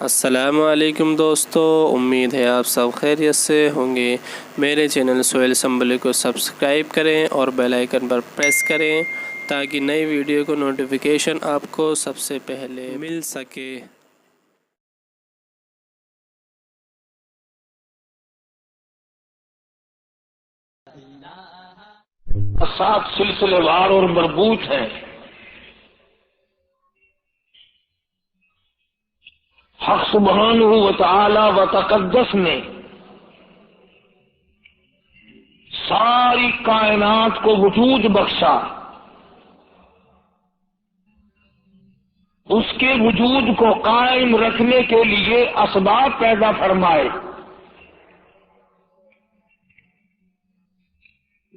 السلام علیکم دوستو، امید ہے آپ سب خیریت سے ہوں گے۔ میرے چینل سہیل اسمبلی کو سبسکرائب کریں اور بیل آئیکن پر پریس کریں تاکہ نئی ویڈیو کو نوٹیفیکیشن آپ کو سب سے پہلے مل سکے۔ سات سلسلے وار اور مربوط ہیں۔ حق سبحانہ و تعالی و تقدس نے ساری کائنات کو وجود بخشا، اس کے وجود کو قائم رکھنے کے لیے اسباب پیدا فرمائے۔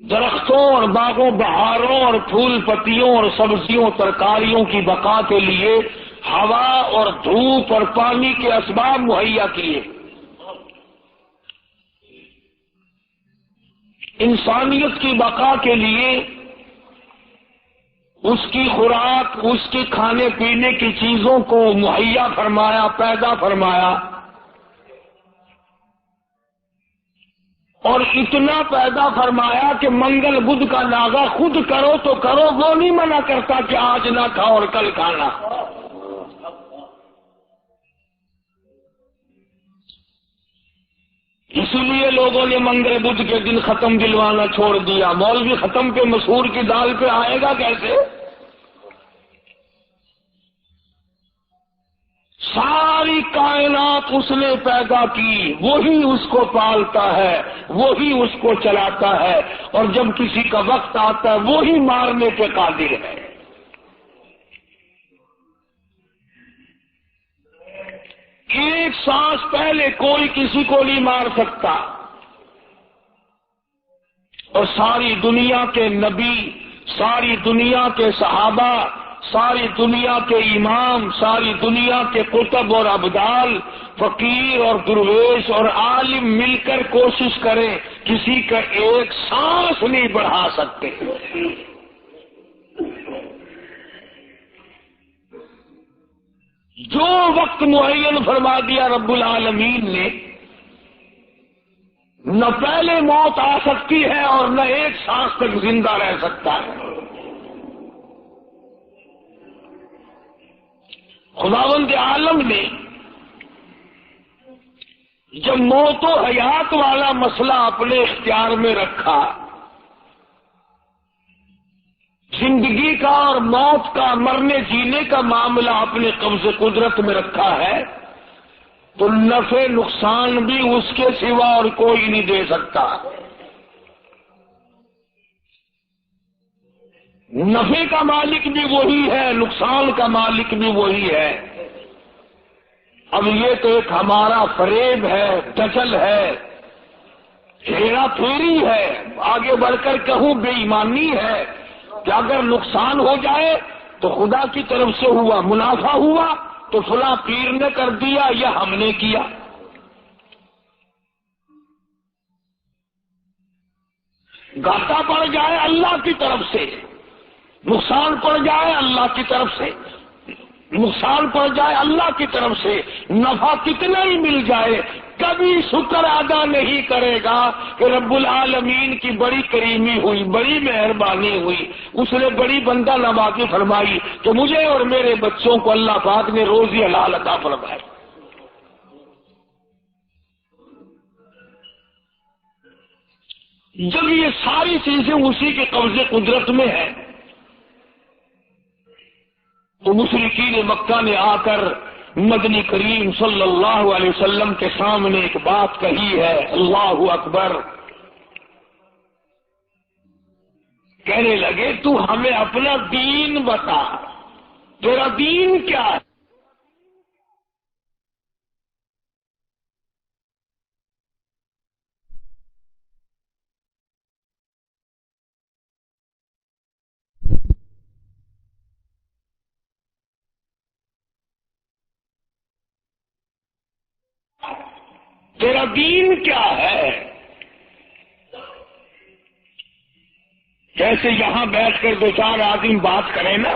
درختوں اور باغوں بہاروں اور پھول پتیوں اور سبزیوں ترکاریوں کی بقا کے لیے ہوا اور دھوپ اور پانی کے اسباب مہیا کیے۔ انسانیت کی بقا کے لیے اس کی خوراک، اس کے کھانے پینے کی چیزوں کو مہیا فرمایا، پیدا فرمایا، اور اتنا پیدا فرمایا کہ منگل بدھ کا ناغا خود کرو تو کرو، وہ نہیں منع کرتا کہ آج نہ کھاؤ اور کل کھانا۔ اسی لیے لوگوں نے منگل بدھ کے دن ختم دلوانا چھوڑ دیا۔ مولوی ختم پہ مسور کی دال پہ آئے گا کیسے؟ ساری کائنات اس نے پیدا کی، وہی اس کو پالتا ہے، وہی اس کو چلاتا ہے، اور جب کسی کا وقت آتا ہے وہی مارنے پہ قادر ہے۔ ایک سانس پہلے کوئی کسی کو نہیں مار سکتا، اور ساری دنیا کے نبی، ساری دنیا کے صحابہ، ساری دنیا کے امام، ساری دنیا کے قطب اور ابدال، فقیر اور درویش اور عالم مل کر کوشش کریں، کسی کا ایک سانس نہیں بڑھا سکتے۔ جو وقت معین فرما دیا رب العالمین نے، نہ پہلے موت آ سکتی ہے اور نہ ایک سانس تک زندہ رہ سکتا ہے۔ خداوند عالم نے جب موت و حیات والا مسئلہ اپنے اختیار میں رکھا، زندگی کا اور موت کا، مرنے جینے کا معاملہ اپنے قبض قدرت میں رکھا ہے، تو نفع نقصان بھی اس کے سوا اور کوئی نہیں دے سکتا۔ نفع کا مالک بھی وہی ہے، نقصان کا مالک بھی وہی ہے۔ اب یہ تو ایک ہمارا فریب ہے، دجل ہے، ہیرا پھیری ہے، آگے بڑھ کر کہوں بے ایمانی ہے کہ اگر نقصان ہو جائے تو خدا کی طرف سے ہوا، منافع ہوا تو فلاں پیر نے کر دیا یا ہم نے کیا۔ گھاٹا پڑ جائے اللہ کی طرف سے، نقصان پڑ جائے اللہ کی طرف سے، نقصان پڑ جائے اللہ کی طرف سے، نفع کتنا ہی مل جائے، کبھی شکر ادا نہیں کرے گا کہ رب العالمین کی بڑی کریمی ہوئی، بڑی مہربانی ہوئی، اس نے بڑی بندہ نوازی فرمائی کہ مجھے اور میرے بچوں کو اللہ پاک نے روزی حلال عطا فرمائی۔ جب یہ ساری چیزیں اسی کے قبضے قدرت میں ہیں تو مشرکین مکہ نے آ کر مدنی کریم صلی اللہ علیہ وسلم کے سامنے ایک بات کہی ہے، اللہ اکبر، کہنے لگے تو ہمیں اپنا دین بتا، تیرا دین کیا ہے؟ تیرا دین کیا ہے؟ جیسے یہاں بیٹھ کر دو چار آدمی بات کریں نا،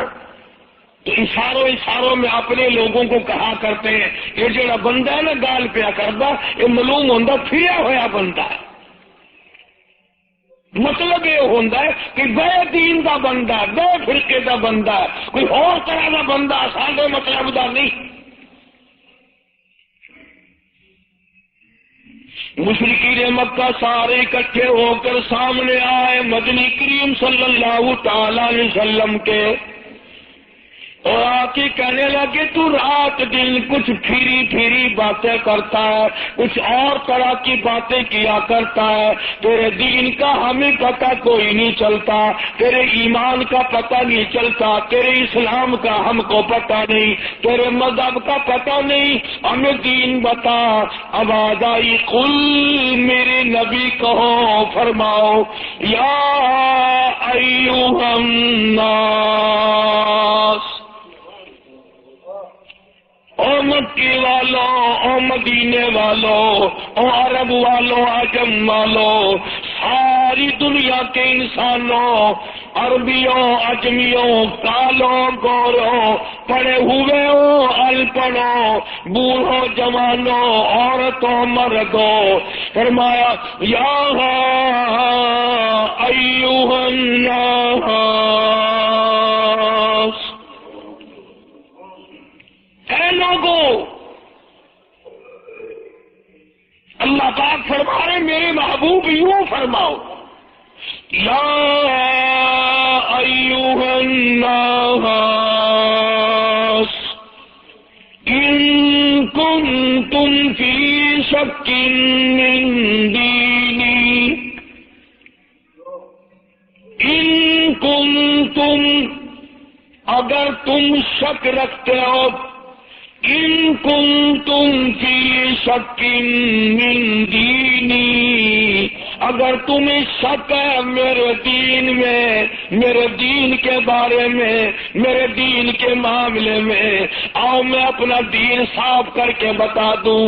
تو اشاروں میں اپنے لوگوں کو کہا کرتے ہیں یہ جڑا بندہ ہے نا گال پیا کرتا یہ معلوم ہوتا پھریا ہوا بندہ ہے. مطلب یہ ہوتا ہے کہ بے دین کا بندہ بے فرقے کا بندہ کوئی اور طرح کا بندہ سارے مطلب کا نہیں. مشرکین مکہ سارے اکٹھے ہو کر سامنے آئے مدنی کریم صلی اللہ تعالی علیہ وسلم کے اور آ کے کہنے لگے تو رات دن کچھ پھری باتیں کرتا ہے کچھ اور طرح کی باتیں کیا کرتا ہے تیرے دین کا ہمیں پتہ کوئی نہیں چلتا تیرے ایمان کا پتہ نہیں چلتا تیرے اسلام کا ہم کو پتہ نہیں تیرے مذہب کا پتہ نہیں ہمیں دین بتا. آواز آئی قل میرے نبی کہو فرماؤ یا ایھا الناس او مکی والوں او مدینے والوں او عرب والوں عجم والوں ساری دنیا کے انسانوں عربیوں اجمیوں کالوں گوروں پڑھے ہوئے ہو ان پڑھوں بوڑھوں جوانوں عورتوں مردوں فرمایا یا ایھا الناس اے لوگوں. اللہ پاک فرما رہے میرے محبوب یوں فرماؤ یا ایھا الناس ان کنتم فی شک من دینی ان کنتم اگر تم شک رکھتے ہو ان کنتم فی شک من دینی اگر تمہیں شک ہے میرے دین میں میرے دین کے بارے میں میرے دین کے معاملے میں آؤ میں اپنا دین صاف کر کے بتا دوں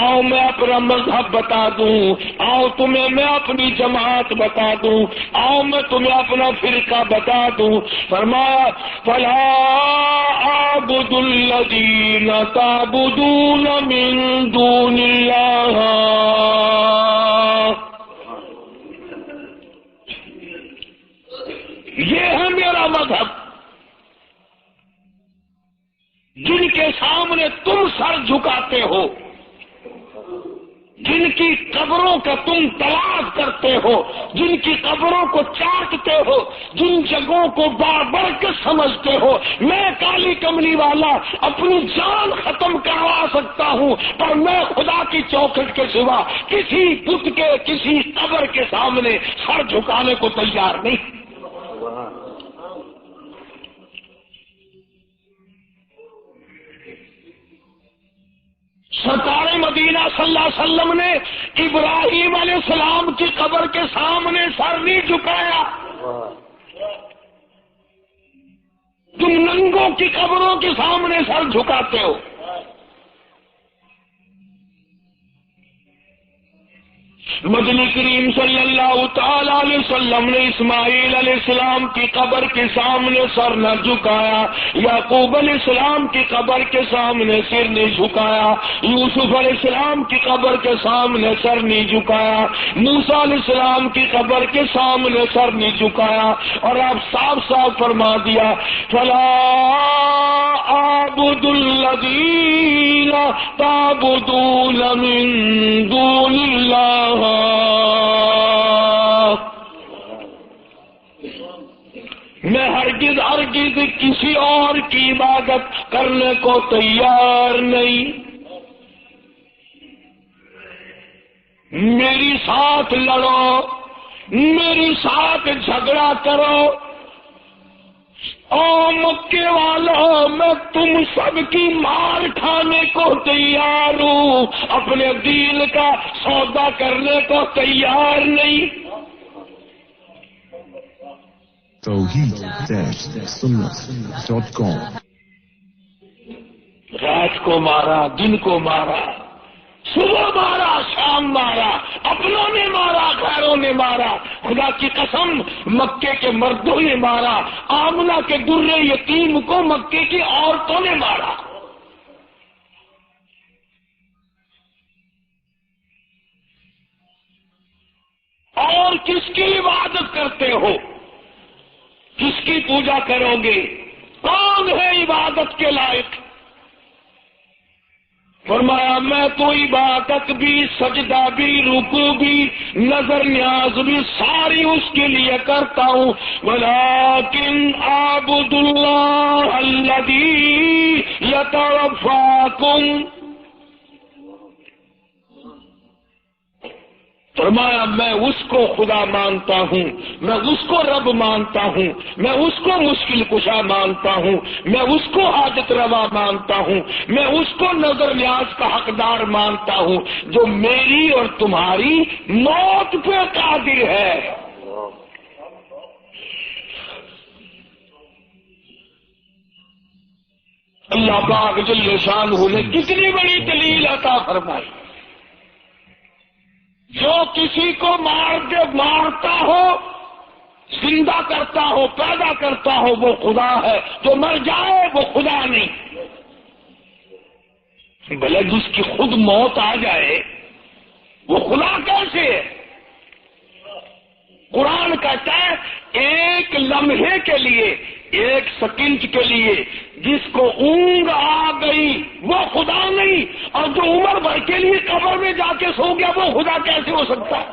آؤ میں اپنا مذہب بتا دوں آؤ تمہیں میں اپنی جماعت بتا دوں آؤ میں تمہیں اپنا فرقہ بتا دوں. فرمایا فلا اعبد الذین تعبدون من دون اللہ یہ ہے میرا مذہب جن کے سامنے تم سر جھکاتے ہو جن کی قبروں کا تم تلاش کرتے ہو جن کی قبروں کو چاٹتے ہو جن جگہوں کو بار بار کے سمجھتے ہو میں کالی کملی والا اپنی جان ختم کروا سکتا ہوں پر میں خدا کی چوکھٹ کے سوا کسی بت کے کسی قبر کے سامنے سر جھکانے کو تیار نہیں. سرکار مدینہ صلی اللہ علیہ وسلم نے ابراہیم علیہ السلام کی قبر کے سامنے سر نہیں جھکایا. تم ننگوں کی قبروں کے سامنے سر جھکاتے ہو. مدنی کریم صلی اللہ تعالی علیہ وسلم نے اسماعیل علیہ السلام کی قبر کے سامنے سر نہ جھکایا یعقوب علیہ السلام کی قبر کے سامنے سر نہیں جھکایا یوسف علیہ السلام کی قبر کے سامنے سر نہیں جھکایا موسیٰ علیہ السلام کی قبر کے سامنے سر نہیں جھکایا. اور آپ صاف صاف فرما دیا فلا اعبد الذین تعبدون من دون اللہ میں ہرگز کسی اور کی عبادت کرنے کو تیار نہیں. میری ساتھ لڑو میری ساتھ جھگڑا کرو او مکے والوں میں تم سب کی مار کھانے کو تیار ہوں اپنے دین کا سودا کرنے کو تیار نہیں. توحید-سنت.com رات کو مارا دن کو مارا صبح مارا شام مارا، اپنوں نے مارا غیروں نے مارا، خدا کی قسم مکے کے مردوں نے مارا، آمنہ کے درے یتیم کو مکے کی عورتوں نے مارا۔ اور کس کی عبادت کرتے ہو؟ کس کی پوجا کرو گے؟ کون ہے عبادت کے لائق؟ فرمایا میں تو عبادت بھی، سجدہ بھی، رکوع بھی، نظر نیاز بھی ساری اس کے لیے کرتا ہوں، ولیکن اعبد اللہ الذی یتوفاکم۔ فرمایا میں اس کو خدا مانتا ہوں، میں اس کو رب مانتا ہوں، میں اس کو مشکل کشا مانتا ہوں، میں اس کو حاجت روا مانتا ہوں، میں اس کو نظر نیاز کا حقدار مانتا ہوں جو میری اور تمہاری موت پہ قادر ہے۔ اللہ پاک جل شانہ نے کتنی بڑی دلیل عطا فرمائی۔ جو کسی کو مارتا ہو، زندہ کرتا ہو، پیدا کرتا ہو، وہ خدا ہے، جو مر جائے وہ خدا نہیں۔ بھلے جس کی خود موت آ جائے وہ خدا کیسے ہے؟ قرآن کہتا ہے ایک لمحے کے لیے، ایک سیکنڈ کے لیے جس کو اونگ آ گئی وہ خدا نہیں، اور جو عمر بھر کے لیے قبر میں جا کے سو گیا وہ خدا کیسے ہو سکتا ہے؟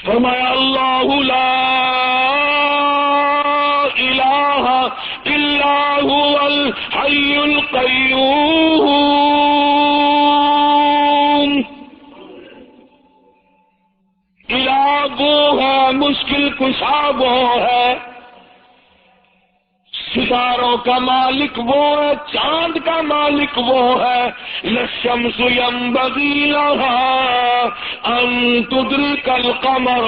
فرمایا اللہ لا الہ الا هو الحی القیوم۔ الہ وہ ہے، مشکل کشا وہ ہے، ستاروں کا مالک وہ ہے، چاند کا مالک وہ ہے، للشمس ينبغي لها ان تدرك القمر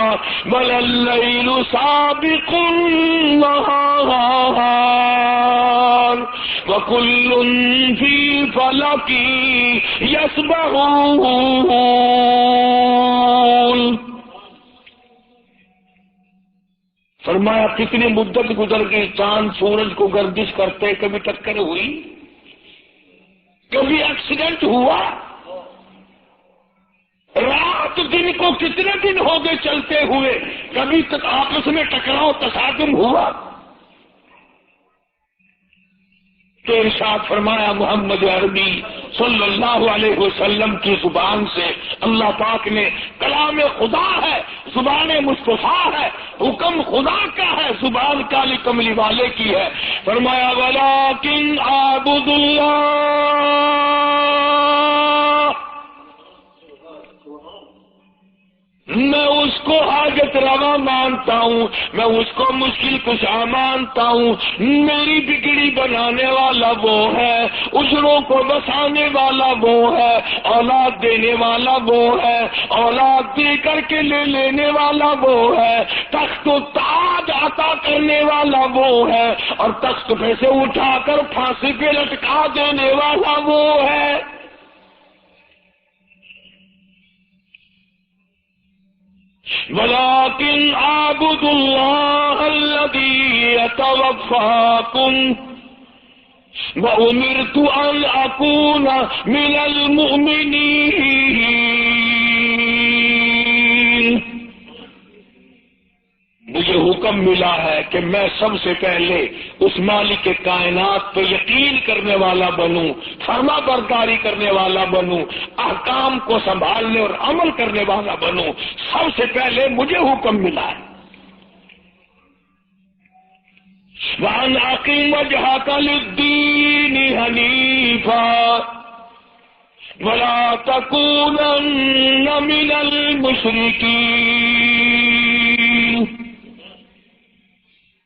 ولا الليل سابق النهار وكل في فلك يسبحون۔ فرمایا کتنی مدت گزر گئی، چاند سورج کو گردش کرتے، کبھی ٹکر ہوئی، کبھی ایکسیڈنٹ ہوا، رات دن کو کتنے دن ہو گئے چلتے ہوئے، کبھی آپس میں ٹکراؤ تصادم ہوا۔ تو ارشاد فرمایا محمد عربی صلی اللہ علیہ وسلم کی زبان سے، اللہ پاک نے کلام خدا ہے، زبان مصطفیٰ ہے، حکم خدا کا ہے، زبان کالی کملی والے کی ہے۔ فرمایا ولیکن اعبد اللہ، میں اس کو حاجت روا مانتا ہوں، میں اس کو مشکل کشا مانتا ہوں، میری بگڑی بنانے والا وہ ہے، اجروں کو بسانے والا وہ ہے، اولاد دینے والا وہ ہے، اولاد دے کر کے لے لینے والا وہ ہے، تخت و تاج عطا کرنے والا وہ ہے، اور تخت پہ سے اٹھا کر پھانسی پہ لٹکا دینے والا وہ ہے۔ ولیکن اعبد اللہ الذی یتوفاکم وامرت ان اکون من المؤمنین۔ مجھے حکم ملا ہے کہ میں سب سے پہلے اس مالک کائنات پہ یقین کرنے والا بنوں، فرما برداری کرنے والا بنوں، احکام کو سنبھالنے اور عمل کرنے والا بنوں، سب سے پہلے مجھے حکم ملا ہے۔ وَأَنْ أَقِمْ وَجْهَكَ لِلدِّينِ حَنِيفًا وَلَا تَكُونَنَّ مِنَ الْمُشْرِكِينَ۔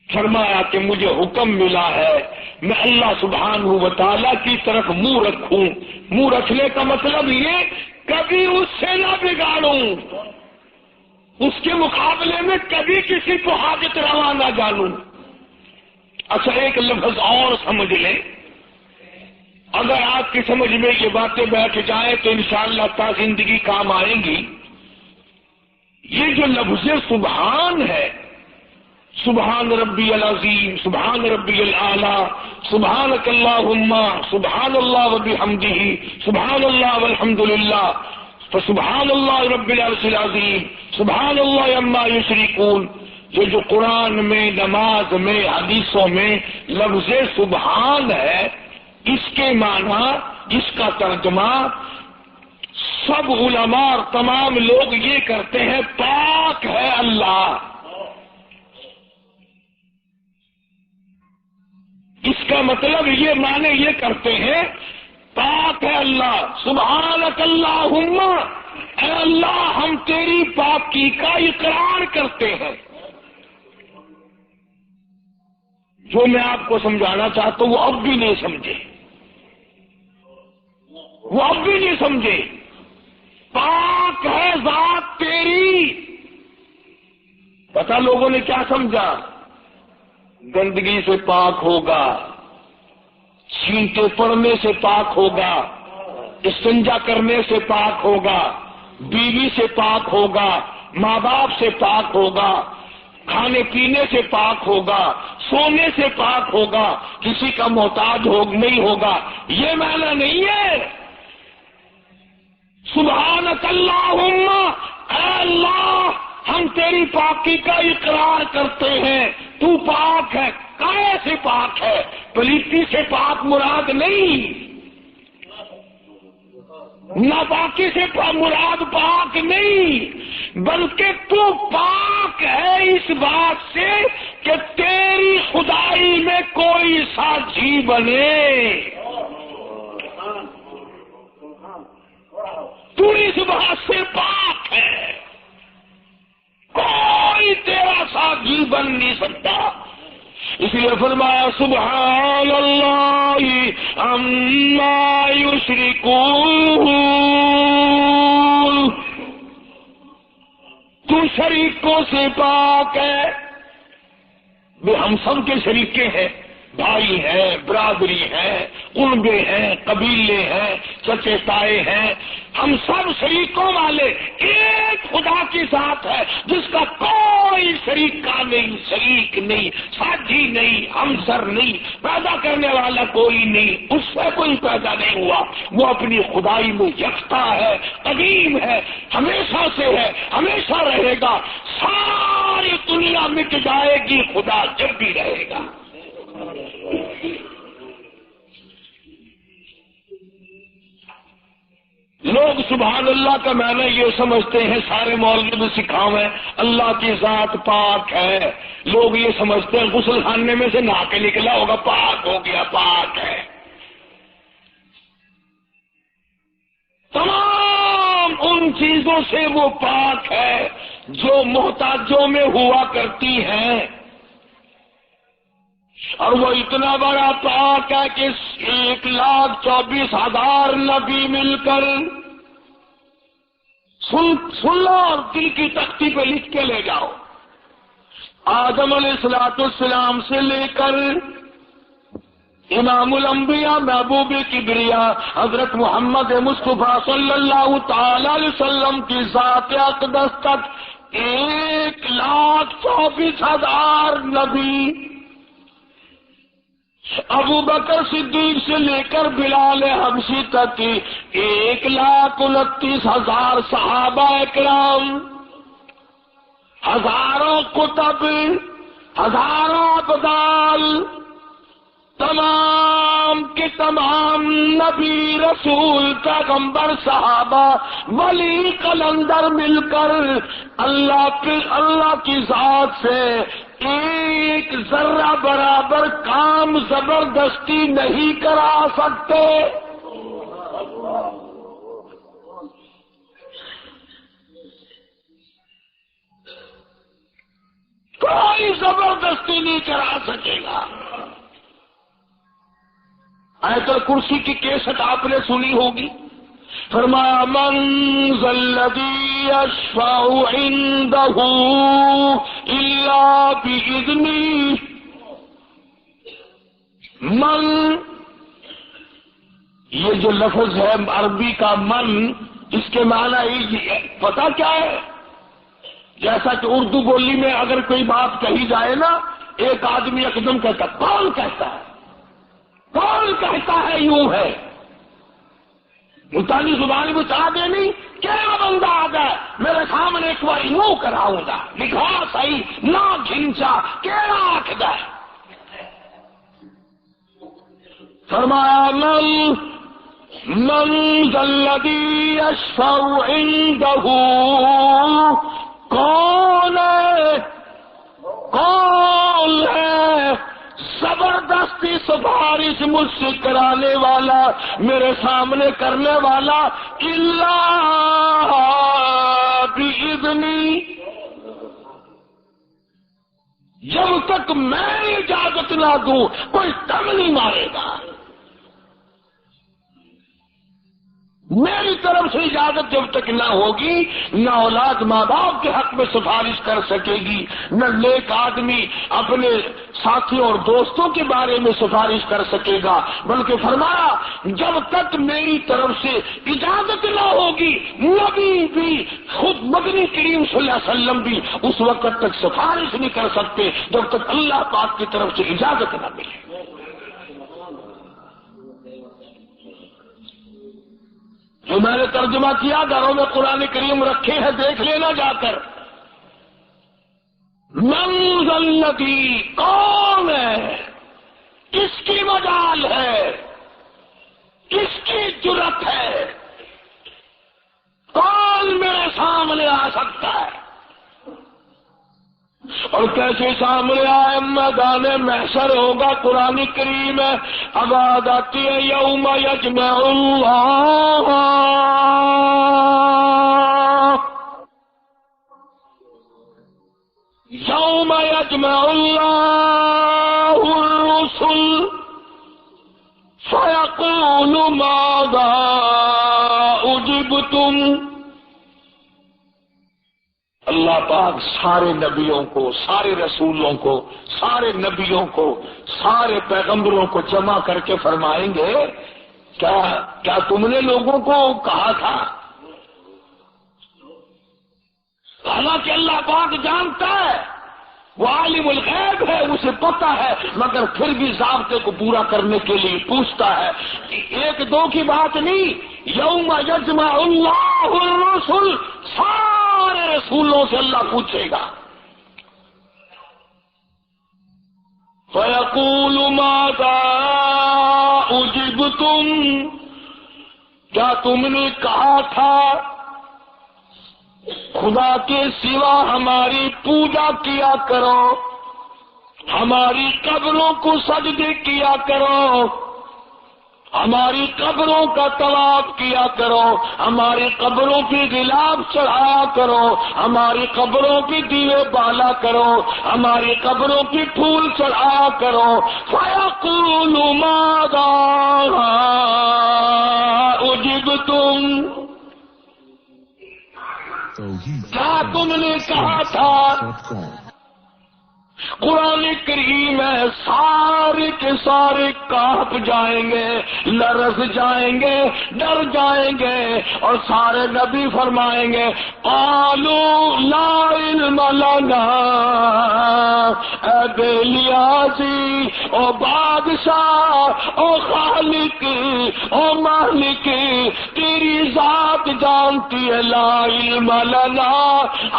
فرمایا کہ مجھے حکم ملا ہے میں اللہ سبحانہ و تعالیٰ کی طرف منہ رکھوں، منہ رکھنے کا مطلب یہ کبھی اس سے نہ بگاڑوں، اس کے مقابلے میں کبھی کسی کو حاجت روا نہ جانوں۔ اچھا ایک لفظ اور سمجھ لیں، اگر کی سمجھ میں یہ باتیں بیٹھ جائیں تو انشاءاللہ تا زندگی کام آئیں گی. یہ جو لفظ سبحان ہے، سبحان ربی العظیم، سبحان ربی الاعلی، سبحانک اللہم، سبحان اللہ وبحمدہ، سبحان اللہ والحمد للہ، فسبحان اللہ رب العرش العظیم، سبحان اللہ عما یشرکون. یہ جو قرآن میں، نماز میں، حدیثوں میں لفظ سبحان ہے، اس کے معنی، اس کا ترجمہ سب علماء اور تمام لوگ یہ کرتے ہیں، پاک ہے اللہ. اس کا مطلب یہ معنی یہ کرتے ہیں، پاک ہے اللہ. سبحانک اللہم، اے اللہ ہم تیری پاکی کا اقرار کرتے ہیں. جو میں آپ کو سمجھانا چاہتا ہوں وہ اب بھی نہیں سمجھے، وہ اب بھی نہیں سمجھے. پاک ہے ذات تیری. پتہ لوگوں نے کیا سمجھا؟ گندگی سے پاک ہوگا، چھینٹے پڑنے سے پاک ہوگا، استنجا کرنے سے پاک ہوگا، بیوی سے پاک ہوگا، ماں باپ سے پاک ہوگا، کھانے پینے سے پاک ہوگا، سونے سے پاک ہوگا، کسی کا محتاج نہیں ہوگا. یہ معنی نہیں ہے. سبحانک اللہم، اے اللہ ہم تیری پاکی کا اقرار کرتے ہیں، تو پاک ہے. کائے سے پاک ہے؟ پلیتی سے پاک مراد نہیں، ناپاکی سے مراد پاک نہیں، بلکہ تو پاک ہے اس بات سے کہ تیری خدائی میں کوئی ساجی بنے. تو اس بات سے پاک ہے، کوئی تیرا ساجی بن نہیں سکتا. اس لیے فرمایا سبحان اللہ عما یشرکون. تو شریکوں سے پاک ہے. ہم سب کے شریکے ہیں، بھائی ہیں، برادری ہیں، کنبے ہیں، قبیلے ہیں، چچے تائے ہیں، ہم سب شریکوں والے ایک خدا کی ذات ہے جس کا کوئی شریکہ نہیں، شریک نہیں، ساتھی نہیں، ہمسر نہیں، پیدا کرنے والا کوئی نہیں، اس سے کوئی پیدا نہیں ہوا. وہ اپنی خدائی میں یکتا ہے، قدیم ہے، ہمیشہ سے ہے، ہمیشہ رہے گا. ساری دنیا مٹ جائے گی، خدا جب بھی رہے گا. لوگ سبحان اللہ کا معنی یہ سمجھتے ہیں، سارے مولوی بھی سکھاویں اللہ کی ذات پاک ہے. لوگ یہ سمجھتے ہیں غسل خانے میں سے نہا کے نکلا ہوگا، پاک ہو گیا، پاک ہے. تمام ان چیزوں سے وہ پاک ہے جو محتاجوں میں ہوا کرتی ہیں، اور وہ اتنا بڑا پاک ہے کہ 1,24,000 نبی مل کر، سن لو اور دل کی تختی پہ لکھ کے لے جاؤ، آدم علیہ السلام سے لے کر امام الانبیاء محبوب کبریا حضرت محمد مصطفیٰ صلی اللہ تعالی علیہ وسلم کی ذات اقدس تک 1,24,000 نبی، ابو بکر صدیق سے لے کر بلال حبشی تک 1,29,000 صحابہ اکرام، ہزاروں کتب، ہزاروں ابدال، تمام کے تمام نبی، رسول، پیغمبر، صحابہ، ولی، قلندر مل کر اللہ کی ذات سے ایک ذرہ برابر کام زبردستی نہیں کرا سکتے. کوئی زبردستی نہیں کرا سکے گا. آیت الکرسی کی کیسٹ آپ نے سنی ہوگی. فرمایا من ذا الذی یشفع عنده الا باذنہ. من یہ جو لفظ ہے عربی کا من، اس کے معنی پتہ کیا ہے؟ جیسا کہ اردو بولی میں اگر کوئی بات کہی جائے نا، ایک آدمی ایک دم کہتا کون کہتا ہے، کون کہتا ہے، یوں ہے ملتانی زبان میں چاہ دے نہیں کیا بندہ آ گیا میرے سامنے ایک بار یوں کراؤں گا، لکھا صحیح نہ گھنچا کیڑا آخد ہے۔ فرمایا من ذا الذی یشفع عنده، کون ہے زبردستی سفارش مجھ سے کرانے والا، میرے سامنے کرنے والا، الا باذنی، جب تک میں اجازت نہ دوں کوئی دم نہیں مارے گا۔ میری طرف سے اجازت جب تک نہ ہوگی، نہ اولاد ماں باپ کے حق میں سفارش کر سکے گی، نہ نیک آدمی اپنے ساتھیوں اور دوستوں کے بارے میں سفارش کر سکے گا، بلکہ فرمایا جب تک میری طرف سے اجازت نہ ہوگی، نبی بھی خود مدنی کریم صلی اللہ علیہ وسلم بھی اس وقت تک سفارش نہیں کر سکتے جب تک اللہ پاک کی طرف سے اجازت نہ ملے۔ جو میں نے ترجمہ کیا، گھروں میں قرآن کریم رکھے ہیں، دیکھ لینا جا کر۔ من ذا الذی، کون ہے، کس کی مجال ہے، کس کی جرأت ہے، کون میرے سامنے آ سکتا ہے اور کیسے سامنے آئے؟ میدان محشر ہوگا۔ قرآن کریم ہے، آواز آتی ہے یوم یجمع اللہ، یوم یجمع اللہ الرسل فیقول ماذا اجبتم۔ اللہ پاک سارے نبیوں کو، سارے رسولوں کو، سارے نبیوں کو، سارے پیغمبروں کو جمع کر کے فرمائیں گے کیا تم نے لوگوں کو کہا تھا؟ حالانکہ اللہ پاک جانتا ہے، وہ عالم الغیب ہے، اسے پتہ ہے، مگر پھر بھی ضابطے کو پورا کرنے کے لیے پوچھتا ہے۔ ایک دو کی بات نہیں، یوم یجمع اللہ الرسل، سارے رسولوں سے اللہ پوچھے گا۔ فَيَقُولُ مَاذَا أُجِبْتُمْ، کیا تم نے کہا تھا خدا کے سوا ہماری پوجا کیا کرو، ہماری قبروں کو سجدے کیا کرو، ہماری قبروں کا طواف کیا کرو، ہماری قبروں پہ غلاف چڑھایا کرو، ہماری قبروں پہ دیوے بالا کرو، ہماری قبروں پہ پھول چڑھایا کرو۔ فَيَقُولُ مَاذَا أُجِبْتُمْ، کیا تم نے کہا تھا؟ قرآن کریم ہے، سارے کے سارے کانپ جائیں گے، لرز جائیں گے، ڈر جائیں گے، اور سارے نبی فرمائیں گے قالوا لا علم لنا، اے بے لیاسی، او بادشاہ، او خالق، او مالک، تیری ذات جانتی ہے، لا علم لنا،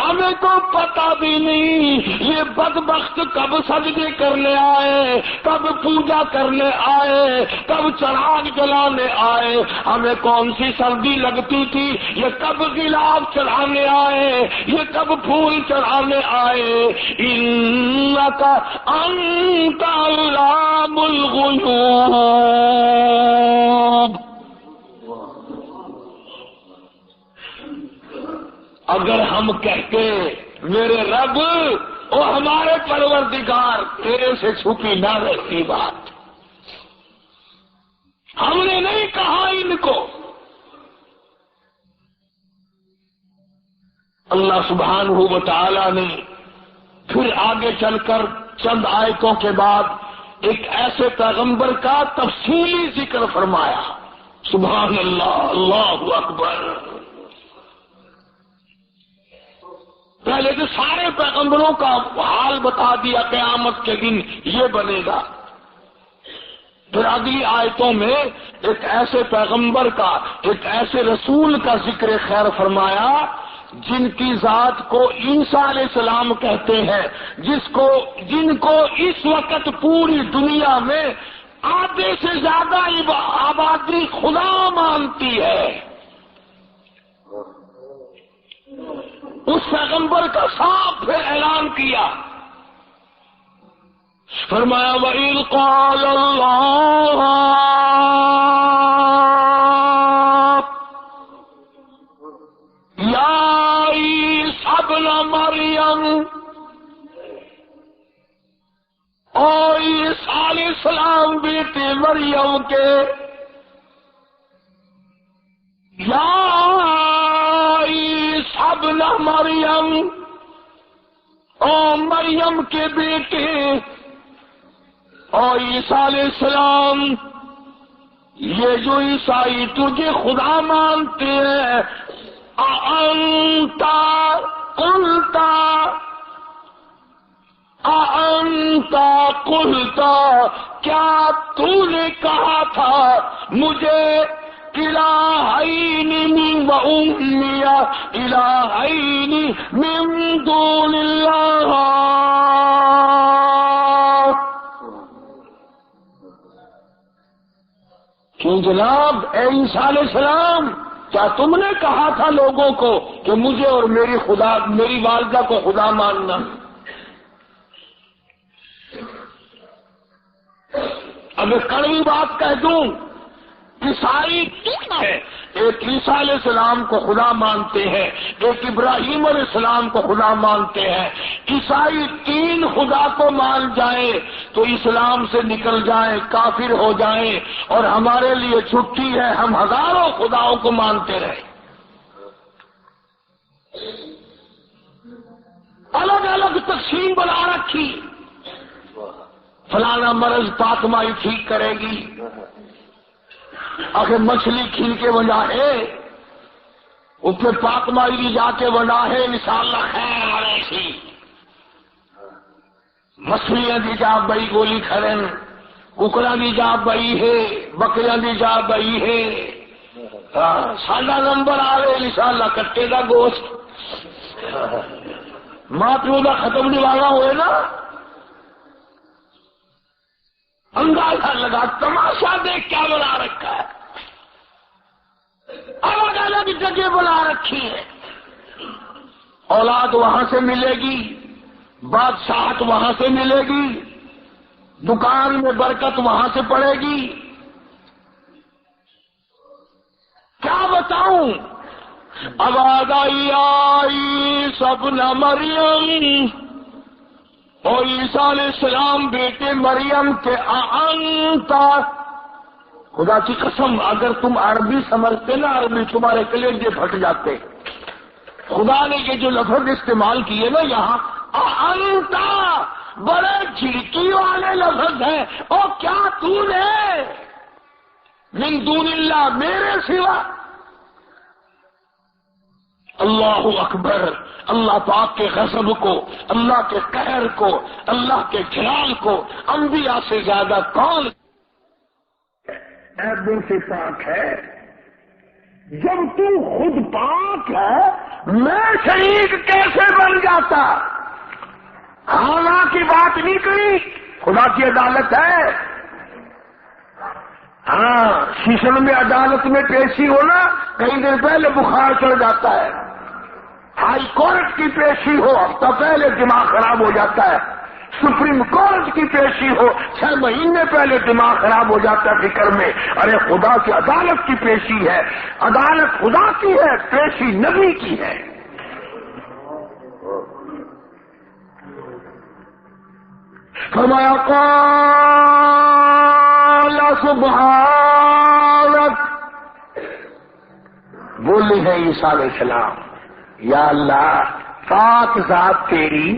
ہمیں تو پتہ بھی نہیں یہ بدبخت کب سجدے کرنے آئے، کب پوجا کرنے آئے، کب چراغ جلانے آئے، ہمیں کون سی سردی لگتی تھی، یہ کب غلاف چڑھانے آئے، یہ کب پھول چڑھانے آئے۔ انک انت علام الغیوب، اگر ہم کہتے میرے رب، او ہمارے پروردگار، تیرے سے چھپی نہ رہتی بات، ہم نے نہیں کہا ان کو۔ اللہ سبحانہ و تعالی نے پھر آگے چل کر چند آیتوں کے بعد ایک ایسے پیغمبر کا تفصیلی ذکر فرمایا سبحان اللہ، اللہ اکبر۔ پہلے تو سارے پیغمبروں کا حال بتا دیا، قیامت کے دن یہ بنے گا۔ پھر اگلی آیتوں میں ایک ایسے پیغمبر کا، ایک ایسے رسول کا ذکر خیر فرمایا جن کی ذات کو عیسیٰ علیہ السلام کہتے ہیں، جن کو اس وقت پوری دنیا میں آدھے سے زیادہ آبادی خدا مانتی ہے۔ اس پیغمبر کا صاف پھر اعلان کیا، فرمایا وَإِذْ قَالَ اللَّهُ يَا عِيسَى ابْنَ مَرْيَمَ، او عیسیٰ علیہ السلام بیٹے مریم کے، یا عیسیٰ ابن مریم، او مریم کے بیٹے، او عیسیٰ علیہ السلام، یہ جو عیسائی تجھے خدا مانتے ہیں، اَأَنْتَ قُلْتَ، کیا تو نے کہا تھا مجھے الہین و امی الہین من دون اللہ؟ کیوں جناب اے عیسیٰ علیہ السلام، کیا تم نے کہا تھا لوگوں کو کہ مجھے اور میری والدہ کو خدا ماننا؟ اگر کڑوی بات کہہ دوں، عیسائی ہے، ایک عیسیٰ علیہ السلام کو خدا مانتے ہیں، ایک ابراہیم علیہ السلام کو خدا مانتے ہیں۔ عیسائی تین خدا کو مان جائیں تو اسلام سے نکل جائیں، کافر ہو جائیں، اور ہمارے لیے چھٹی ہے، ہم ہزاروں خداؤں کو مانتے رہیں۔ الگ الگ تقسیم بنا رکھی، فلانا مرض پاکمائی ٹھیک کرے گی، آخر مچھلی کھیل کے بنا ہے، اس پہ پاکمائی بھی جا کے بنا ہے، انشاءاللہ خیر ایسی مچھلیاں دی جا بئی گولی کھڑن، ککڑا دی جا بئی ہے، بکریاں دی جا بئی ہے، ساڈا نمبر آ رہے انشاءاللہ کٹے دا گوشت، ماں پیو دا ختم نوانا ہوئے نا، اندازہ لگا، تماشا دیکھ کیا بنا رکھا ہے، الگ الگ جگہ بنا رکھی ہے۔ اولاد وہاں سے ملے گی، بادشاہت وہاں سے ملے گی، دکان میں برکت وہاں سے پڑے گی، کیا بتاؤں؟ آواز آئی عیسیٰ ابن مریم، اور عیسیٰ علیہ السلام بیٹے مریم کے، اَأَنْتَ، خدا کی قسم اگر تم عربی سمجھتے نا، عربی تمہارے کلیجے پھٹ جاتے۔ خدا نے یہ جو لفظ استعمال کیے نا یہاں، اَأَنْتَ، بڑے جھڑکی والے لفظ ہیں، اور کیا تو نے من دون اللہ، میرے سوا؟ اللہ اکبر، اللہ پاک کے غضب کو، اللہ کے قہر کو، اللہ کے جلال کو انبیاء سے زیادہ کون عیبوں سے پاک ہے؟ جب تو خود پاک ہے، میں شریک کیسے بن جاتا؟ خدا کی بات نہیں کری، خدا کی عدالت ہے۔ ہاں، سیشن میں عدالت میں پیشی ہونا، کئی دن پہلے بخار چڑھ جاتا ہے، ہائی کورٹ کی پیشی ہو ہفتہ پہلے دماغ خراب ہو جاتا ہے، سپریم کورٹ کی پیشی ہو 6 مہینے پہلے دماغ خراب ہو جاتا ہے فکر میں۔ ارے خدا کی عدالت کی پیشی ہے، عدالت خدا کی ہے، پیشی نبی کی ہے۔ فرمایا قال سبحانک، بولی ہے عیسیٰ علیہ السلام، یا اللہ پاک ذات تیری،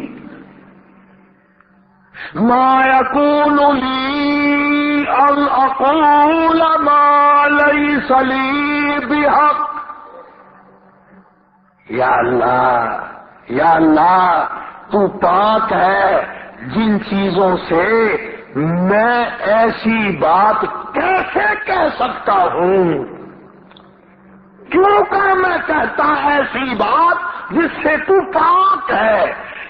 ما یکون لی ان اقول ما لیس ليس لي بحق. یا اللہ تو پاک ہے جن چیزوں سے میں ایسی بات کیسے کہہ سکتا ہوں؟ کیوں کر میں کہتا ایسی بات جس سے تو پاک ہے،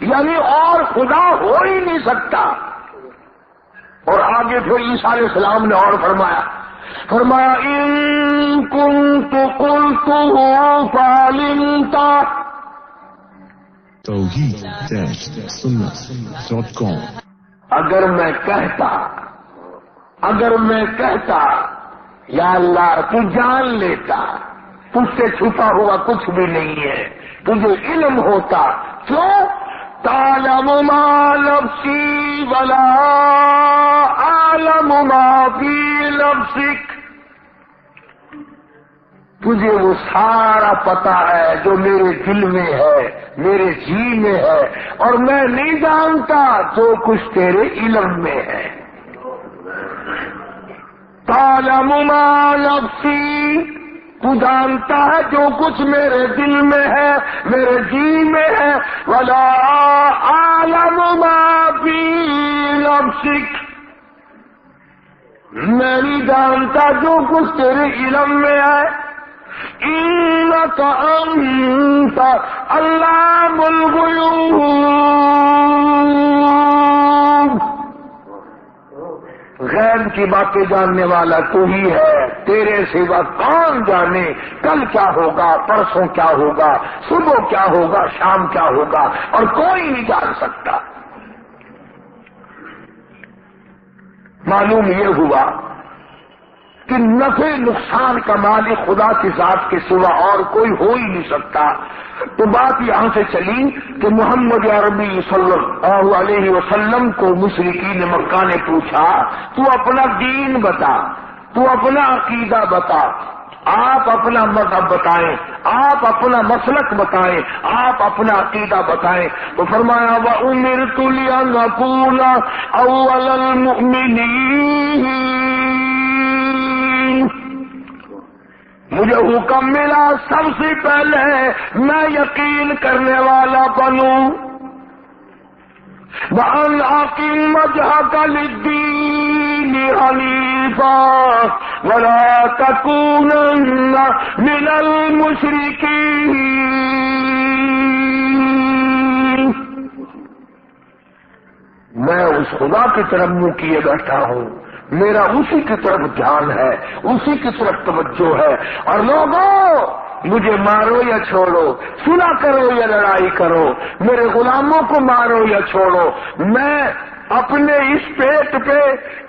یعنی اور خدا ہو ہی نہیں سکتا. اور آگے پھر عیسیٰ علیہ السلام نے اور فرمایا ان کنت قلته فعلمت. توحید-سنت.com. اگر میں کہتا یا اللہ تو جان لیتا، تجھ سے چھپا ہوا کچھ بھی نہیں ہے، تجھے علم ہوتا. کیوں؟ تعلم ما نفسی ولا اعلم ما فی نفسک. تجھے وہ سارا پتا ہے جو میرے دل میں ہے، میرے جی میں ہے، اور میں نہیں جانتا جو کچھ تیرے علم میں ہے. تعلم ما نفسی، تو جانتا ہے جو کچھ میرے دل میں ہے، میرے جی میں ہے. ولا اعلم ما فی نفسک، میں نہیں جانتا جو کچھ تیرے علم میں ہے. انک انت علام الغیوب، غیب کی باتیں جاننے والا تو ہی ہے. تیرے سوا کون جانے کل کیا ہوگا، پرسوں کیا ہوگا، صبح کیا ہوگا، شام کیا ہوگا، اور کوئی نہیں جان سکتا. معلوم یہ ہوا کہ نفع نقصان کا مالک خدا کی ذات کے سوا اور کوئی ہو ہی نہیں سکتا. تو بات یہاں سے چلی کہ محمد عربی صلی اللہ علیہ وسلم کو مشرکین مکہ نے پوچھا تو اپنا دین بتا، تو اپنا عقیدہ بتا، آپ اپنا مذہب بتائیں، آپ اپنا مسلک بتائیں، آپ اپنا عقیدہ بتائیں. تو فرمایا وَأُمِرْتُ لِأَنْ أَكُونَ أَوَّلَ الْمُؤْمِنِينَ، مجھے حکم ملا سب سے پہلے میں یقین کرنے والا بنوں. وَأَنْ أَقِمْ وَجْهَكَ لِلدِّينِ حَنِيفًا وَلَا تَكُونَنَّ مِنَ الْمُشْرِكِينَ. میں اس خدا کی طرف منہ کیے بیٹھا ہوں، میرا اسی کی طرف دھیان ہے، اسی کی طرف توجہ ہے. اور لوگوں مجھے مارو یا چھوڑو، سنا کرو یا لڑائی کرو، میرے غلاموں کو مارو یا چھوڑو، میں اپنے اس پیٹ پہ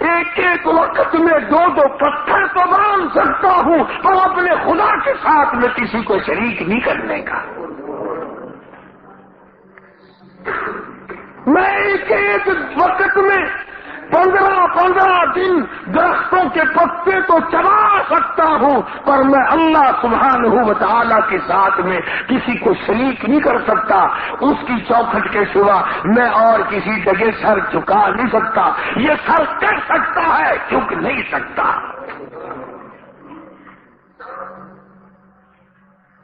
ایک ایک وقت میں 2 پتھر تو باندھ سکتا ہوں، اور اپنے خدا کے ساتھ میں کسی کو شریک نہیں کرنے کا. میں ایک وقت میں 15 دن درختوں کے پتے تو چبا سکتا ہوں، پر میں اللہ سبحانہ و تعالیٰ کے ساتھ میں کسی کو شریک نہیں کر سکتا. اس کی چوکھٹ کے سوا میں اور کسی جگہ سر جھکا نہیں سکتا. یہ سر کر سکتا ہے، جھک نہیں سکتا.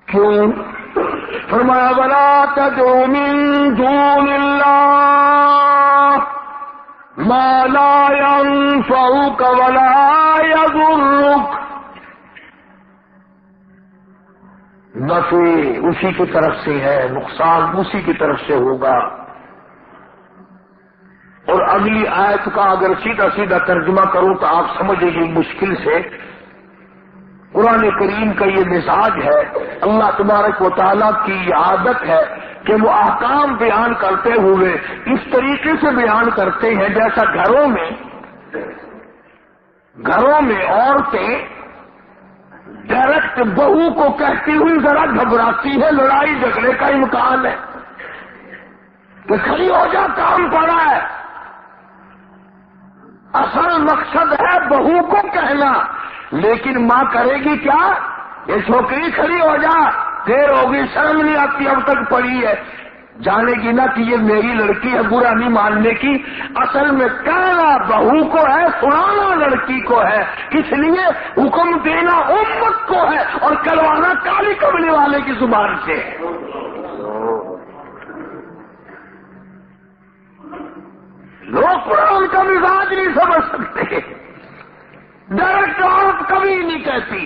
کیوں؟ فرمایا وَلَا تَدْعُ مِن دُونِ اللَّهِ مَا لَا يَنفَعُكَ وَلَا يَضُرُّكَ. نفع اسی کی طرف سے ہے، نقصان اسی کی طرف سے ہوگا. اور اگلی آیت کا اگر سیدھا ترجمہ کروں تو آپ سمجھیں گے مشکل سے. قرآن کریم کا یہ مزاج ہے، اللہ تبارک و تعالیٰ کی یہ عادت ہے کہ وہ احکام بیان کرتے ہوئے اس طریقے سے بیان کرتے ہیں جیسا گھروں میں عورتیں ڈائریکٹ بہو کو کہتی ہوئی ذرا گھبراتی ہے، لڑائی جھگڑے کا امکان ہے کہ کھڑی ہو جا، کام پڑا ہے. اصل مقصد ہے بہو کو کہنا، لیکن ماں کرے گی کیا؟ یہ چھوکری کھڑی ہو جا، دیر ہوگی، شرم نہیں آتی، اب تک پڑی ہے. جانے گی نا کہ یہ میری لڑکی ہے، برا نہیں ماننے کی، اصل میں کہنا بہو کو ہے، سنانا لڑکی کو ہے، اس لیے حکم دینا امت کو ہے اور کروانا کالی کملی والے کی زبان سے ہے۔ لوگ قرآن کا مزاج نہیں سمجھ سکتے، ڈائریکٹ عورت کبھی نہیں کہتی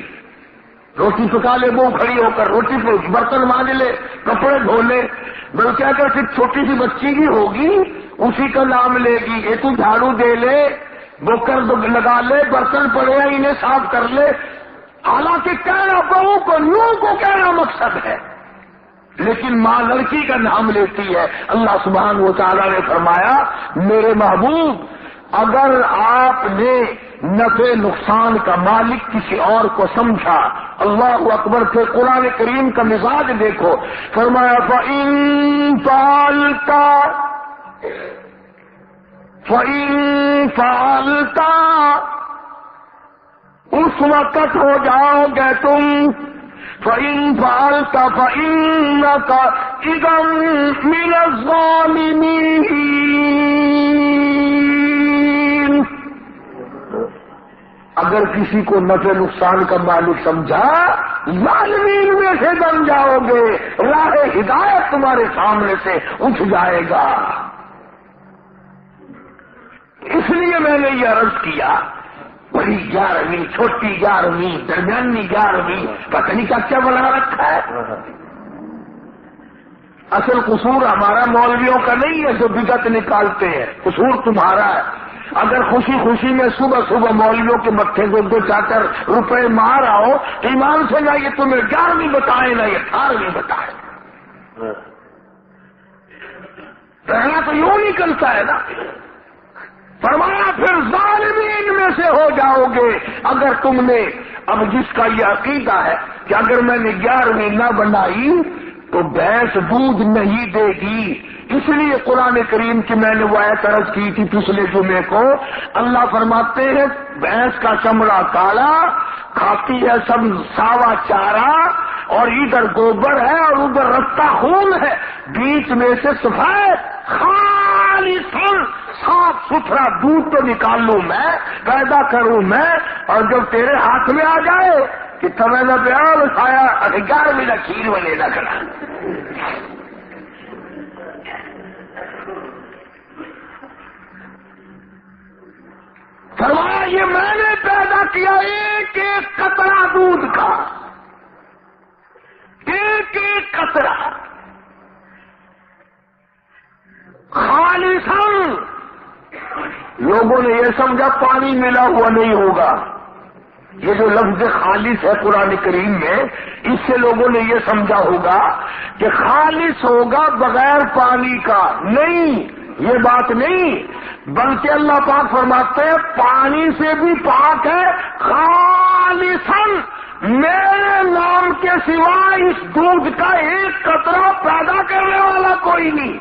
روٹی پکا لے وہ کھڑی ہو کر، روٹی پہ برتن مانج لے، کپڑے دھو لے، بلکہ اگر صرف چھوٹی سی بچی کی ہوگی اسی کا نام لے گی، یہ تو جھاڑو دے لے، بوکر لگا لے، برتن پڑے ہیں انہیں صاف کر لے۔ حالانکہ کہنا بہو کو، نو کو کہنا مقصد ہے، لیکن ماں لڑکی کا نام لیتی ہے۔ اللہ سبحانہ و تعالیٰ نے فرمایا میرے محبوب اگر آپ نے نفع نقصان کا مالک کسی اور کو سمجھا، اللہ اکبر، پھر قرآن کریم کا مزاج دیکھو، فرمایا فَإِن فَعَلْتَ اس وقت ہو جاؤ گے تم، فَإِن فَعَلْتَ فَإِنَّكَ إِذًا مِنَ الظَّالِمِينَ۔ اگر کسی کو نفع نقصان کا مالک سمجھا، ظالمین میں سے بن جاؤ گے، راہ ہدایت تمہارے سامنے سے اٹھ جائے گا۔ اس لیے میں نے یہ عرض کیا، بڑی 11ویں، چھوٹی 11ویں، درمیانی 11ویں، پتہ نہیں کیا بنا رکھا ہے۔ اصل قصور ہمارا مولویوں کا نہیں ہے جو بدعت نکالتے ہیں، قصور تمہارا ہے۔ اگر خوشی خوشی میں صبح صبح مولویوں کے متھے کو 2-4 روپے مار آؤ تو ایمان سے نہ یہ تمہیں 11ویں بتائے نہ یہ 18ویں بتائے، رہنا تو یوں نکلتا ہے نا۔ فرمایا پھر ظالمین میں سے ہو جاؤ گے اگر تم نے، اب جس کا یہ عقیدہ ہے کہ اگر میں نے 11ویں نہ بنائی تو بھینس دودھ نہیں دے گی۔ اس لیے قرآن کریم کی میں نے وہ آیت عرض کی تھی پچھلے جمعے کو، اللہ فرماتے ہیں بھینس کا چمڑا کالا، کھاتی ہے سب ساوا چارہ، اور ادھر گوبر ہے اور ادھر رستا خون ہے، بیچ میں سے سفید خالص صاف ستھرا دودھ تو نکالوں میں، پیدا کروں میں، اور جب تیرے ہاتھ میں آ جائے کہ تمہیں نہ پیار کھایا 11ویں کھیر میں لینا کرا۔ فرمایا یہ میں نے پیدا کیا ایک ایک قطرہ دودھ کا، ایک ایک قطرہ خالصاً۔ لوگوں نے یہ سمجھا پانی ملا ہوا نہیں ہوگا، یہ جو لفظ خالص ہے قرآن کریم میں، اس سے لوگوں نے یہ سمجھا ہوگا کہ خالص ہوگا بغیر پانی کا، نہیں، یہ بات نہیں، بلکہ اللہ پاک فرماتے ہیں پانی سے بھی پاک ہے، خالصاً میرے نام کے سوا اس دودھ کا ایک قطرہ پیدا کرنے والا کوئی نہیں۔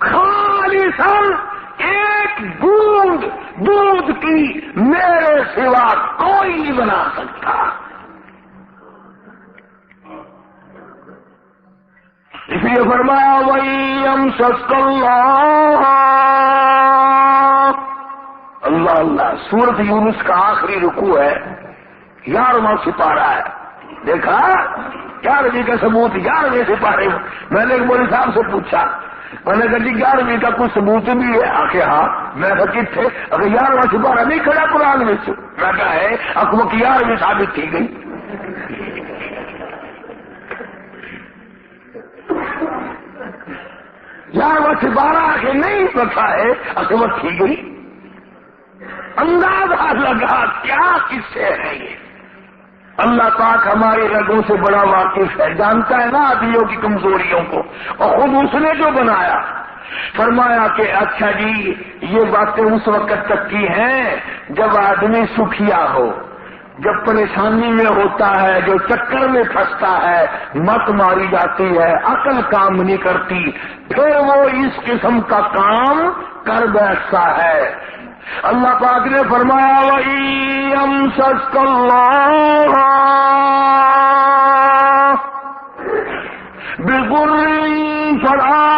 خالصاً ایک بوند دودھ کی میرے سوا کوئی نہیں بنا سکتا۔ اس لیے فرمایا وَيَمْسَسْكَ اللَّهُ، اللہ اللہ، سورۃ یونس کا آخری رکوع ہے، 11واں سپارہ ہے، دیکھا 11ویں کا ثبوت 11ویں سپارے میں۔ میں نے ایک مولوی صاحب سے پوچھا، میں نے کہا جی 11ویں کا کوئی ثبوت بھی ہے؟ آخر ہاں۔ میں فقیر تھے، اگر 11واں سپارہ نہیں کھڑا قرآن میں سے، میں کہا ہے اکبر کی 11ویں ثابت کی گئی۔ یار سپارہ آخر نہیں پتا ہے، اکبر کی گئی۔ اندازہ لگا کیا کس سے ہے یہ۔ اللہ پاک ہماری رگوں سے بڑا واقف ہے، جانتا ہے نا آدمیوں کی کمزوریوں کو، اور خود اس نے جو بنایا۔ فرمایا کہ اچھا جی یہ باتیں اس وقت تک کی ہیں جب آدمی سکھیا ہو، جب پریشانی میں ہوتا ہے، جو چکر میں پھنستا ہے، مت ماری جاتی ہے، عقل کام نہیں کرتی، پھر وہ اس قسم کا کام کر بیٹھتا ہے۔ اللہ پاک نے فرمایا وَإِن يَمْسَسْكَ اللَّهُ بِضُرٍّ فَلَا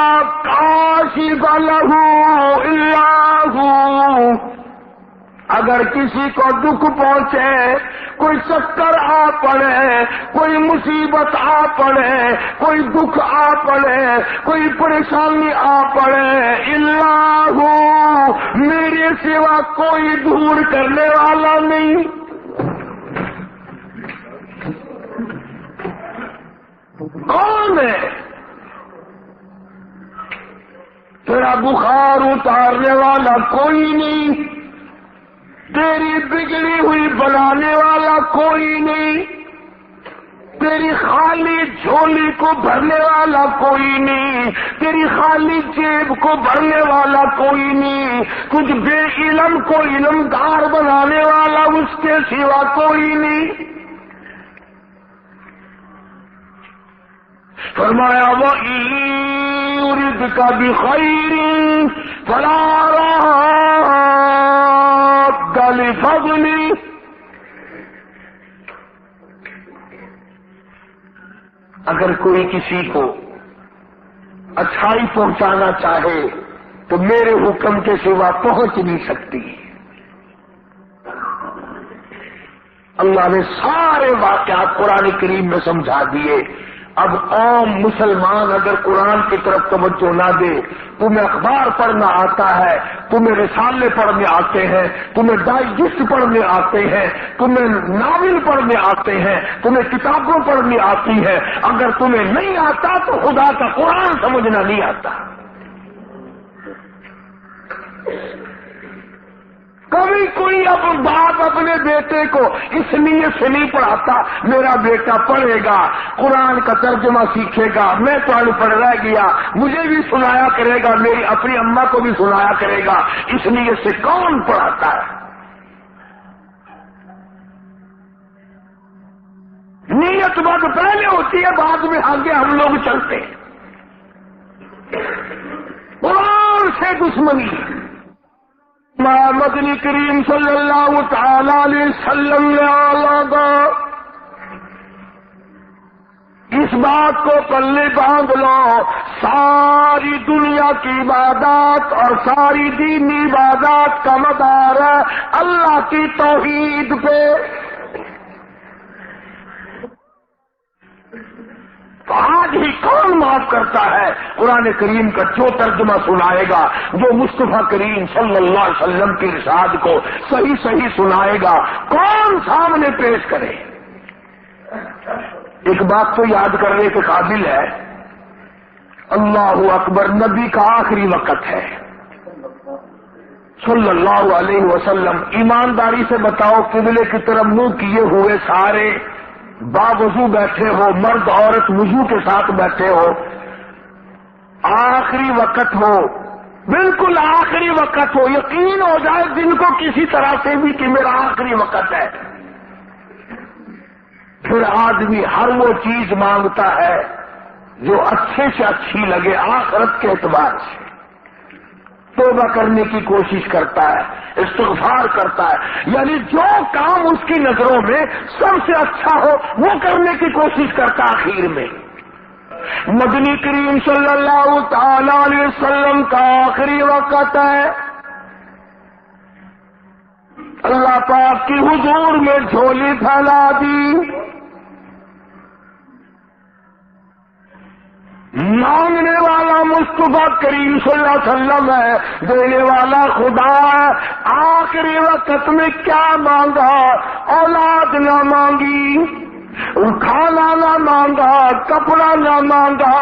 كَاشِفَ لَهُ إِلَّا هُوَ، اگر کسی کو دکھ پہنچے، کوئی چکر آ پڑے، کوئی مصیبت آ پڑے، کوئی دکھ آ پڑے، کوئی پریشانی آ پڑے، اللہ میرے سوا کوئی دور کرنے والا نہیں۔ کون ہے؟ تیرا بخار اتارنے والا کوئی نہیں، تیری بگڑی ہوئی بنانے والا کوئی نہیں، تیری خالی جھولی کو بھرنے والا کوئی نہیں، تیری خالی جیب کو بھرنے والا کوئی نہیں، کچھ بے علم کو علمدار بنانے والا اس کے سوا کوئی نہیں۔ فرمایا وَإِن يُرِدْكَ بِخَيْرٍ فَلَا رَادَّ لِفَضْلِهِ، اگر کوئی کسی کو اچھائی پہنچانا چاہے تو میرے حکم کے سوا پہنچ نہیں سکتی۔ اللہ نے سارے واقعات قرآن کریم میں سمجھا دیے۔ اب عام مسلمان اگر قرآن کی طرف توجہ نہ دے، تمہیں اخبار پڑھنا آتا ہے، تمہیں رسالے پڑھنے آتے ہیں، تمہیں ڈائجسٹ پڑھنے آتے ہیں، تمہیں ناول پڑھنے آتے ہیں، تمہیں کتابوں پڑھنی آتی ہے، اگر تمہیں نہیں آتا تو خدا کا قرآن سمجھنا نہیں آتا۔ کبھی کوئی باپ اپنے بیٹے کو اس لیے سے نہیں پڑھاتا میرا بیٹا پڑھے گا، قرآن کا ترجمہ سیکھے گا، میں تو ان پڑھ رہ گیا، مجھے بھی سنایا کرے گا، میری اپنی اماں کو بھی سنایا کرے گا، اس لیے سے کون پڑھاتا ہے؟ نیت بات پہلے ہوتی ہے، بعد میں آگے ہم لوگ چلتے ہیں۔ قرآن سے دشمنی، مدنی کریم صلی اللہ تعالی علیہ وسلم نے اس بات کو پلے باندھ لو، ساری دنیا کی عبادات اور ساری دینی عبادات کا مدار ہے اللہ کی توحید پہ۔ تو آج ہی کون معاف کرتا ہے؟ قرآن کریم کا جو ترجمہ سنائے گا، جو مصطفیٰ کریم صلی اللہ علیہ وسلم کی ارشاد کو صحیح صحیح سنائے گا، کون سامنے پیش کرے؟ ایک بات تو یاد کرنے کے قابل ہے، اللہ اکبر نبی کا آخری وقت ہے صلی اللہ علیہ وسلم۔ ایمانداری سے بتاؤ، قبلے کی طرف منہ کیے ہوئے سارے باوضو بیٹھے ہو، مرد عورت وضو کے ساتھ بیٹھے ہو، آخری وقت ہو، بالکل آخری وقت ہو، یقین ہو جائے دن کو کسی طرح سے بھی کہ میرا آخری وقت ہے، پھر آدمی ہر وہ چیز مانگتا ہے جو اچھے سے اچھی لگے آخرت کے اعتبار سے، توبہ کرنے کی کوشش کرتا ہے، استغفار کرتا ہے، یعنی جو کام اس کی نظروں میں سب سے اچھا ہو وہ کرنے کی کوشش کرتا ہے۔ آخر میں مدنی کریم صلی اللہ تعالی علیہ وسلم کا آخری وقت ہے، اللہ پاک کی حضور میں جھولی پھیلا دی، مانگنے والا مصطفیٰ کریم صلی اللہ علیہ وسلم ہے، دینے والا خدا ہے۔ آخری وقت میں کیا مانگا؟ اولاد نہ مانگی، کھانا نہ مانگا، کپڑا نہ مانگا،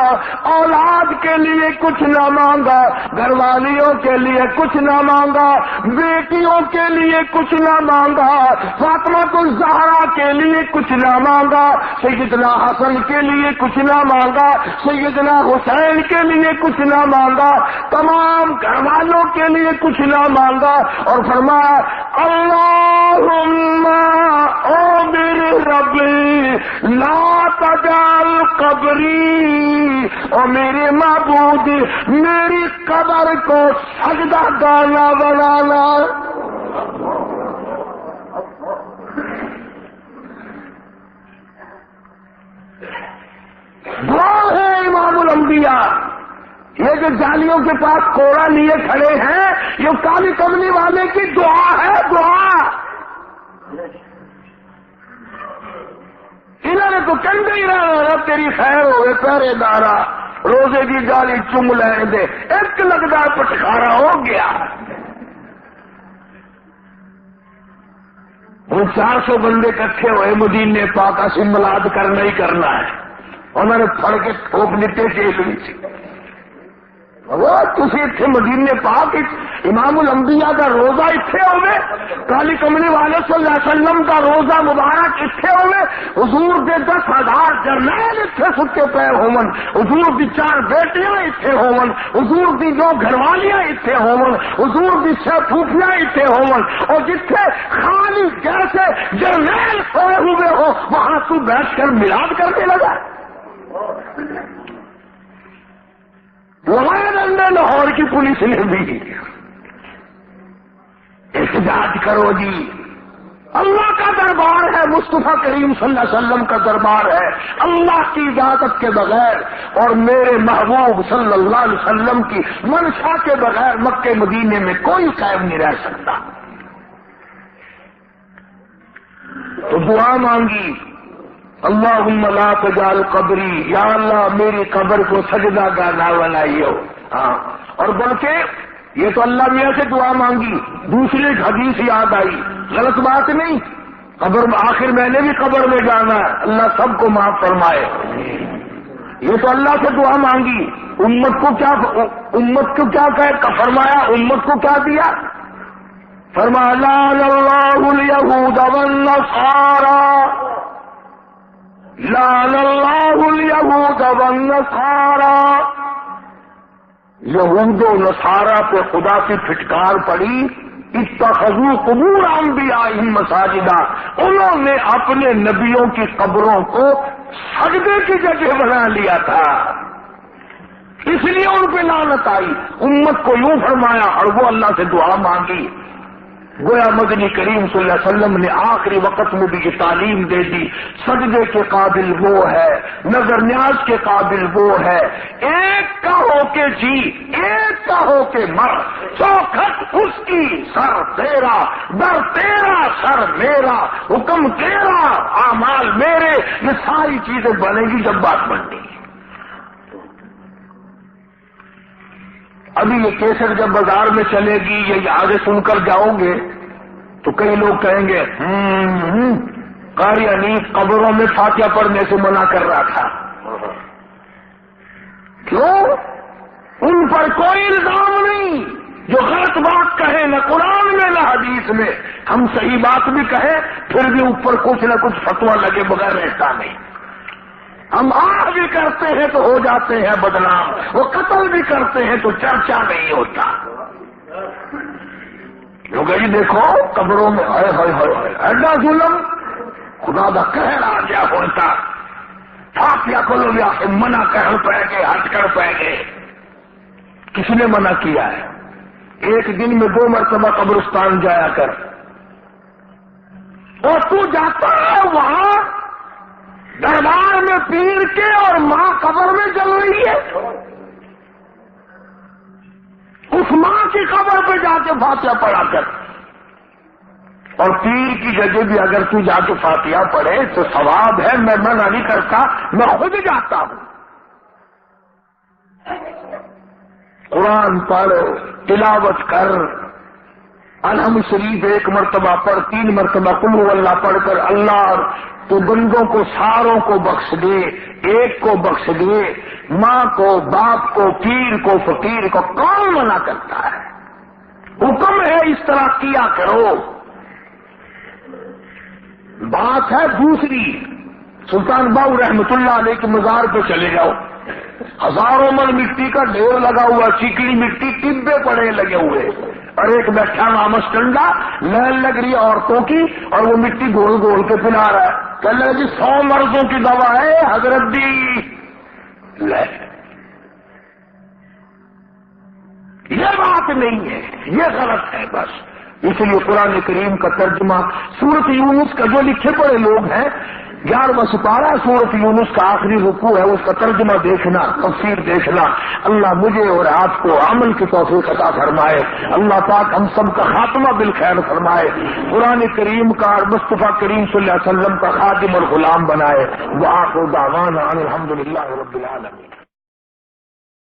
اولاد کے لیے کچھ نہ مانگا، گھر والیوں کے لیے کچھ نہ مانگا، بیٹیوں کے لیے کچھ نہ مانگا، فاطمہ الزہرا کے لیے کچھ نہ مانگا، سیدنا حسن کے لیے کچھ نہ مانگا، سیدنا حسین کے لیے کچھ نہ مانگا، تمام گھر والوں کے لیے کچھ نہ مانگا، اور فرمایا اللہم او میرے ربی لا تجعل قبری، اور میرے معبود میری قبر کو سجدہ گانا بنانا۔ دعا ہے کے پاس کوڑا لیے کھڑے ہیں، یہ کالی کملی والے کی دعا ہے، دعا۔ انہوں نے تو کہتے ہی رہا تیری خیر ہوئے پہرے دارا، روزے کی گالی چم لین دے، ایک لگتا پٹکارا ہو گیا۔ وہ 400 بندے کٹھے ہوئے مدینے پاک سے ملاد کرنا ہی کرنا ہے، انہوں نے پھڑ کے ٹھوک دیتے جیل میں سے۔ وہ تسی اتنے مدینے پاک امام الانبیاء کا روزہ اتنے ہوئے، کالی کملی والے صلی اللہ علیہ وسلم کا روزہ مبارک اتنے ہوئے، حضور دے 10,000 جرنیل اتنے ستے پے ہون، حضور دی 4 بیٹیاں اتنے ہون، حضور دی 2 گھر والیاں اتنے ہون، حضور دی 6 پھوپھیاں اتنے ہون، اور جتنے خالی جیسے جرنیل سوئے ہوئے ہو وہاں تو بیٹھ کر میلاد کرنے لگا۔ لاہور کی پولیس نے بھی احتجاج کرو جی، اللہ کا دربار ہے، مصطفیٰ کریم صلی اللہ علیہ وسلم کا دربار ہے، اللہ کی اجازت کے بغیر اور میرے محبوب صلی اللہ علیہ وسلم کی منشا کے بغیر مکے مدینے میں کوئی قائم نہیں رہ سکتا۔ تو دعا مانگی، اللہم لا تجعل قبری، یا اللہ میری قبر کو سجدہ گاہ نہ بنائیو۔ ہاں، اور بلکہ یہ تو اللہ میاں سے دعا مانگی، دوسری ایک حدیث یاد آئی، غلط بات نہیں، قبر آخر میں نے بھی قبر میں جانا ہے، اللہ سب کو معاف فرمائے۔ یہ تو اللہ سے دعا مانگی، امت کو کیا فرمایا، امت کو کیا دیا، فرمایا لعن اللہ الیہود والنصارى، لعن اللہ الیہود والنصارى، یہود و نصارہ پہ خدا کی پھٹکار پڑی، اتخذوا قبور انبیائہم مساجدا، انہوں نے اپنے نبیوں کی قبروں کو سجدے کی جگہ بنا لیا تھا، اس لیے ان پہ لعنت آئی۔ امت کو یوں فرمایا اور وہ اللہ سے دعا مانگی۔ گویا مدنی کریم صلی اللہ علیہ وسلم نے آخری وقت میں بھی یہ تعلیم دے دی، سجدے کے قابل وہ ہے، نظر نیاز کے قابل وہ ہے، ایک کا ہو کے جی، ایک کا ہو کے مر، چوکھٹ اس کی سر تیرا، در تیرا سر میرا، حکم تیرا اعمال میرے، یہ ساری چیزیں بنے گی جب بات بننی۔ ابھی یہ کیسٹ جب بازار میں چلے گی، یہ آگے سن کر جاؤ گے تو کئی لوگ کہیں گے قاری حنیف قبروں میں فاتحہ پڑھنے سے منع کر رہا تھا۔ کیوں؟ ان پر کوئی الزام نہیں، جو غلط بات کہے نہ قرآن میں نہ حدیث میں، ہم صحیح بات بھی کہیں پھر بھی اوپر کچھ نہ کچھ فتویٰ لگے بغیر رہتا نہیں۔ ہم آہ بھی کرتے ہیں تو ہو جاتے ہیں بدنام، وہ قتل بھی کرتے ہیں تو چرچا نہیں ہوتا۔ لوگ جی دیکھو قبروں میں ایڈا ظلم، خدا دا قہر آ گیا ہوتا، فاتحہ کو لوگ سے منع کر پہ گئے، ہٹ کر پہ گئے۔ کس نے منع کیا ہے؟ ایک دن میں 2 مرتبہ قبرستان جایا کر، اور تو جاتا ہے وہاں دربار میں پیر کے اور ماں قبر میں جل رہی ہے، اس ماں کی قبر پہ جا کے فاتحہ پڑھا کر، اور پیر کی جگہ بھی اگر تو جا کے فاتحہ پڑھے تو ثواب ہے، میں منع نہیں کرتا، میں خود جاتا ہوں۔ قرآن پڑھ، تلاوت کر، الحمد شریف 1 مرتبہ پڑھ، 3 مرتبہ قل هو اللہ پڑھ کر اللہ تو بندوں کو ساروں کو بخش دے، ایک کو بخش دے، ماں کو، باپ کو، پیر کو، فقیر کو، کون منع کرتا ہے؟ حکم ہے اس طرح کیا کرو۔ بات ہے دوسری، سلطان باؤ رحمت اللہ علیہ کے مزار پہ چلے جاؤ، ہزاروں من مٹی کا ڈھیر لگا ہوا، چیکڑی مٹی، ٹبے پڑے لگے ہوئے، اور ایک بیٹھا نامس ٹنڈا، لہر لگ رہی ہے عورتوں کی، اور وہ مٹی گول گول کے پلا رہا ہے، کہنے لگا جی 100 مرضوں کی دوا ہے حضرت دی، لے یہ بات نہیں ہے، یہ غلط ہے بس۔ اس لیے قرآن کریم کا ترجمہ سورۃ یونس کا جو لکھے پڑے لوگ ہیں، 11واں سپارہ سورۃ یونس کا آخری رکوع ہے، اس کا ترجمہ دیکھنا، تفسیر دیکھنا۔ اللہ مجھے اور آپ کو عمل کی توفیق عطا فرمائے، اللہ پاک ہم سب کا خاتمہ بالخیر فرمائے، قرآن کریم کا اور مصطفیٰ کریم صلی اللہ علیہ وسلم کا خادم اور غلام بنائے۔ وآخر دعوانا ان الحمد للہ رب العالمین۔